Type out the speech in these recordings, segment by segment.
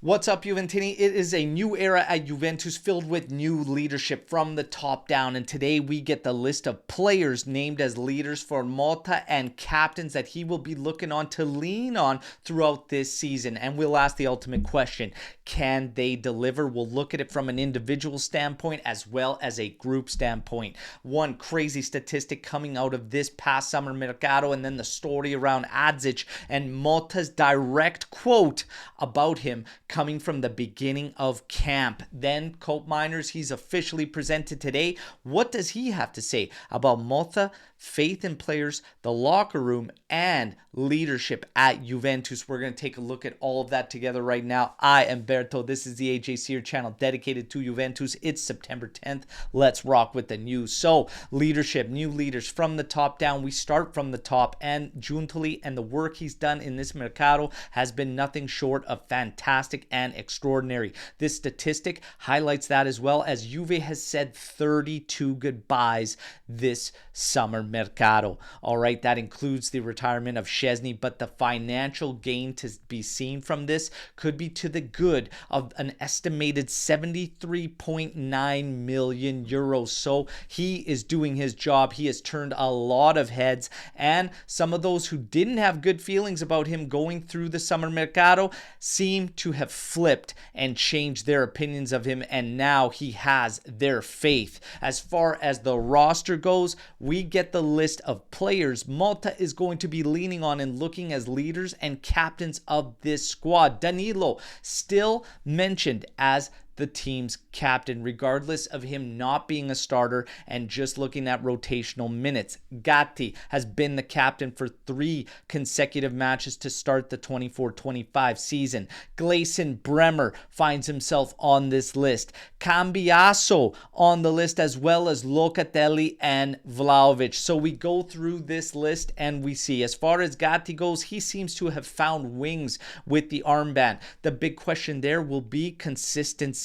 What's up, Juventini? It is a new era at Juventus filled with new leadership from the top down. And today we get the list of players named as leaders for Malta and captains that he will be looking on to lean on throughout this season. And we'll ask the ultimate question: can they deliver? We'll look at it from an individual standpoint as well as a group standpoint. One crazy statistic coming out of this past summer mercado, and then the story around Adzic and Malta's direct quote about him coming from the beginning of camp. Then Cope Miners, he's officially presented today. What does he have to say about Malta, faith in players, the locker room, and leadership at Juventus? We're going to take a look at all of that together right now. I am Berto. This is the AJ Sear channel dedicated to Juventus. It's September 10th. Let's rock with the news. So, leadership, new leaders from the top down. We start from the top, and Giuntoli and the work he's done in this mercado has been nothing short of fantastic and extraordinary. This statistic highlights that, as well as Juve has said 32 goodbyes this summer mercado. All right, that includes the retirement of Szczesny, but the financial gain to be seen from this could be to the good of an estimated 73.9 million euros. So he is doing his job. He has turned a lot of heads, and some of those who didn't have good feelings about him going through the summer mercado seem to have flipped and changed their opinions of him, and now he has their faith. As far as the roster goes, we get the list of players Malta is going to be leaning on and looking as leaders and captains of this squad. Danilo still mentioned as the team's captain, regardless of him not being a starter and just looking at rotational minutes. Gatti has been the captain for 3 consecutive matches to start the 24-25 season. Gleison Bremer finds himself on this list. Cambiaso on the list, as well as Locatelli and Vlahovic. So we go through this list and we see, as far as Gatti goes, he seems to have found wings with the armband. The big question there will be consistency.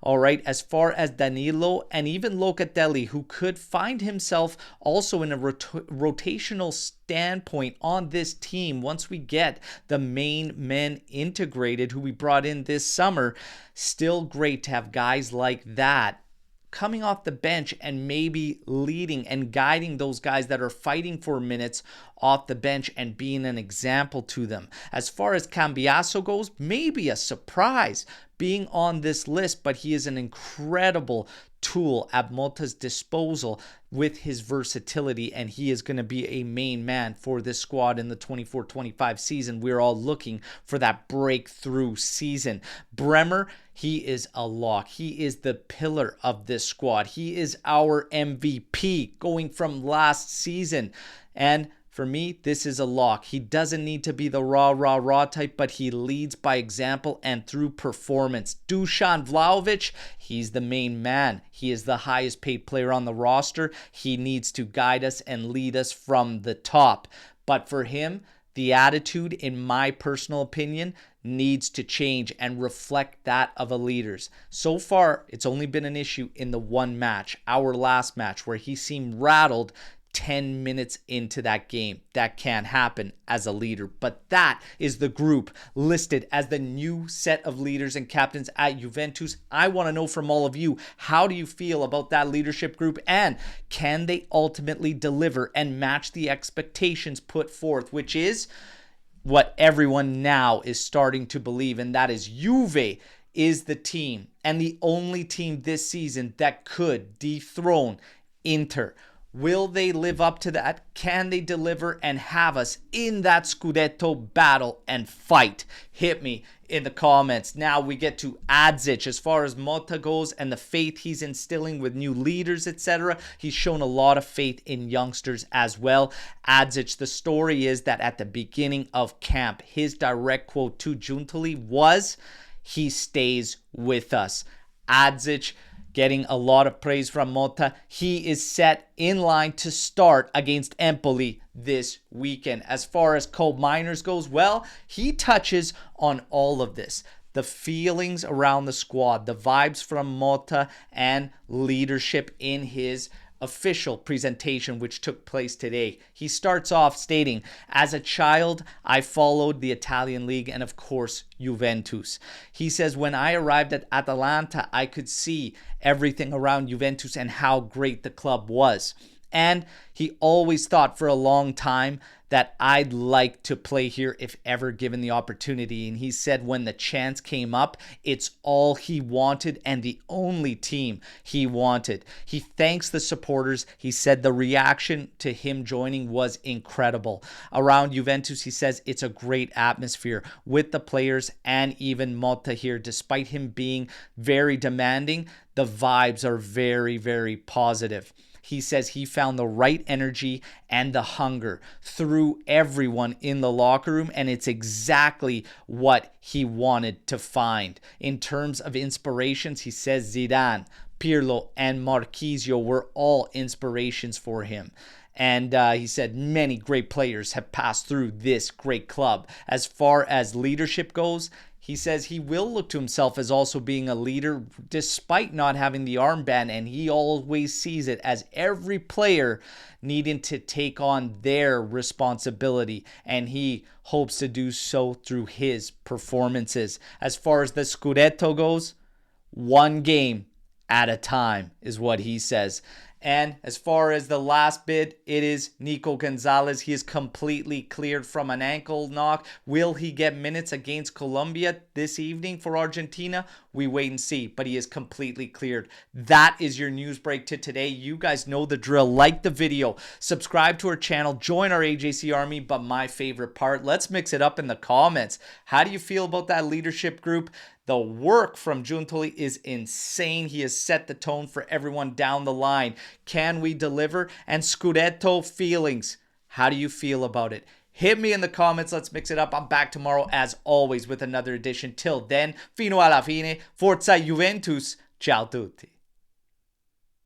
All right, as far as Danilo and even Locatelli, who could find himself also in a rotational standpoint on this team once we get the main men integrated, who we brought in this summer. Still great to have guys like that coming off the bench and maybe leading and guiding those guys that are fighting for minutes off the bench and being an example to them. As far as Cambiaso goes, maybe a surprise being on this list, but he is an incredible tool at Malta's disposal with his versatility, and he is going to be a main man for this squad in the 24-25 season. We're all looking for that breakthrough season. Bremer, he is a lock. He is the pillar of this squad. He is our MVP going from last season, and for me, this is a lock. He doesn't need to be the raw type, but he leads by example and through performance. Dusan Vlahovic, he's the main man. He is the highest paid player on the roster. He needs to guide us and lead us from the top. But for him, the attitude, in my personal opinion, needs to change and reflect that of a leader's. So far, it's only been an issue in the one match, our last match, where he seemed rattled 10 minutes into that game. That can't happen as a leader. But that is the group listed as the new set of leaders and captains at Juventus. I want to know from all of you, how do you feel about that leadership group, and can they ultimately deliver and match the expectations put forth, which is what everyone now is starting to believe, and that is Juve is the team and the only team this season that could dethrone Inter. Will they live up to that? Can they deliver and have us in that Scudetto battle and fight? Hit me in the comments. Now we get to Adzic. As far as Malta goes and the faith he's instilling with new leaders, etc., he's shown a lot of faith in youngsters as well. Adzic, the story is that at the beginning of camp, his direct quote to Giuntoli was, "He stays with us." Adzic getting a lot of praise from Malta. He is set in line to start against Empoli this weekend. As far as Cope Miners goes, well, he touches on all of this. The feelings around the squad, the vibes from Malta, and leadership in his official presentation which took place today. He starts off stating, as a child, I followed the Italian league and of course Juventus. He says, when I arrived at Atalanta, I could see everything around Juventus and how great the club was. And he always thought for a long time that I'd like to play here if ever given the opportunity. And he said when the chance came up, it's all he wanted and the only team he wanted. He thanks the supporters. He said the reaction to him joining was incredible. Around Juventus, he says it's a great atmosphere with the players and even Motta here. Despite him being very demanding, the vibes are very, very positive. He says he found the right energy and the hunger through everyone in the locker room, and it's exactly what he wanted to find. In terms of inspirations, he says Zidane, Pirlo, and Marchisio were all inspirations for him. And he said many great players have passed through this great club. As far as leadership goes, he says he will look to himself as also being a leader despite not having the armband, and he always sees it as every player needing to take on their responsibility, and he hopes to do so through his performances. As far as the Scudetto goes, one game at a time is what he says. And as far as the last bid, it is Nico Gonzalez. He is completely cleared from an ankle knock. Will he get minutes against Colombia this evening for Argentina? We wait and see, but he is completely cleared. That is your news break to today. You guys know the drill. Like the video, subscribe to our channel, join our AJC army, but my favorite part, let's mix it up in the comments. How do you feel about that leadership group? The work from Giuntoli is insane. He has set the tone for everyone down the line. Can we deliver? And Scudetto feelings. How do you feel about it? Hit me in the comments. Let's mix it up. I'm back tomorrow as always with another edition. Till then, fino alla fine. Forza Juventus. Ciao tutti.